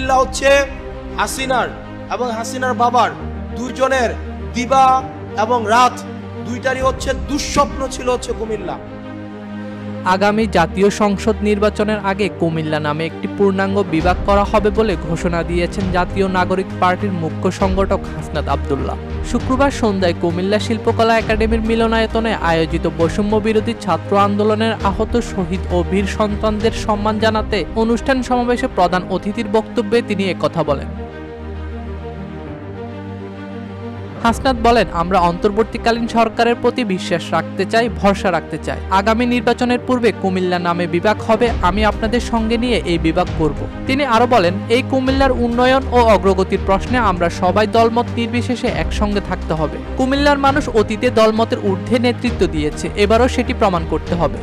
কুমিল্লা হচ্ছে হাসিনার এবং হাসিনার বাবার দুইজনের দিবা এবং রাত দুইটারই হচ্ছে দুঃস্বপ্ন ছিল হচ্ছে কুমিল্লা। আগামী জাতীয় সংসদ নির্বাচনের আগে কুমিল্লা নামে একটি পূর্ণাঙ্গ বিভাগ করা হবে বলে ঘোষণা দিয়েছেন জাতীয় নাগরিক পার্টির মুখ্য সংগঠক হাসনাত আব্দুল্লাহ। শুক্রবার সন্ধ্যায় কুমিল্লা শিল্পকলা একাডেমির মিলনায়তনে আয়োজিত বৈষম্য বিরোধী ছাত্র আন্দোলনের আহত শহীদ ও বীর সন্তানদের সম্মান জানাতে অনুষ্ঠান সমাবেশে প্রধান অতিথির বক্তব্যে তিনি একথা বলেন। হাসনাত বলেন, আমরা অন্তর্বর্তীকালীন সরকারের প্রতি বিশ্বাস রাখতে চাই, ভরসা রাখতে চাই। আগামী নির্বাচনের পূর্বে কুমিল্লা নামে বিভাগ হবে, আমি আপনাদের সঙ্গে নিয়ে এই বিভাগ করব। তিনি আরো বলেন, এই কুমিল্লার উন্নয়ন ও অগ্রগতির প্রশ্নে আমরা সবাই দলমত নির্বিশেষে একসঙ্গে থাকতে হবে। কুমিল্লার মানুষ অতীতে দলমতের ঊর্ধ্বে নেতৃত্ব দিয়েছে, এবারও সেটি প্রমাণ করতে হবে।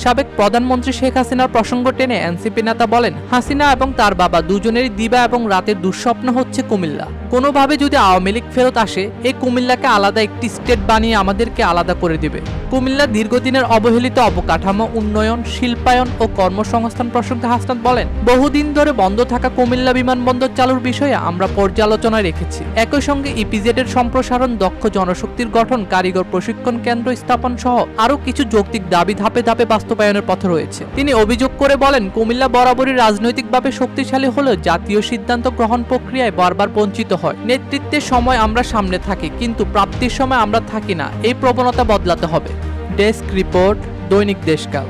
সাবেক প্রধানমন্ত্রী শেখ হাসিনার প্রসঙ্গ টেনে এনসিপি নেতা বলেন, হাসিনা এবং তার বাবা দুজনেরই দিবা এবং রাতের দুঃস্বপ্ন হচ্ছে কুমিল্লা। কোনোভাবে যদি আওয়ামী লীগ ফেরত আসে, এই কুমিল্লাকে আলাদা একটি স্টেট বানিয়ে আমাদেরকে আলাদা করে দিবে। কুমিল্লা দীর্ঘদিনের অবহেলিত অবকাঠামো উন্নয়ন, শিল্পায়ন ও কর্মসংস্থান প্রসঙ্গে হাসনাত বলেন, বহুদিন ধরে বন্ধ থাকা কুমিল্লা বিমানবন্দর চালুর বিষয়ে আমরা পর্যালোচনায় রেখেছি। একই সঙ্গে ইপিজেড এর সম্প্রসারণ, দক্ষ জনশক্তির গঠন, কারিগর প্রশিক্ষণ কেন্দ্র স্থাপন সহ আরও কিছু যৌক্তিক দাবি ধাপে ধাপে বাস্তবায়নের পথে রয়েছে। তিনি অভিযোগ করে বলেন, কুমিল্লা বরাবরই রাজনৈতিকভাবে শক্তিশালী হলেও জাতীয় সিদ্ধান্ত গ্রহণ প্রক্রিয়ায় বারবার বঞ্চিত হয়। নেতৃত্বের সময় আমরা সামনে থাকি, কিন্তু প্রাপ্তির সময় আমরা থাকি না। এই প্রবণতা বদলাতে হবে। ডেস্ক রিপোর্ট, দৈনিক দেশকাল।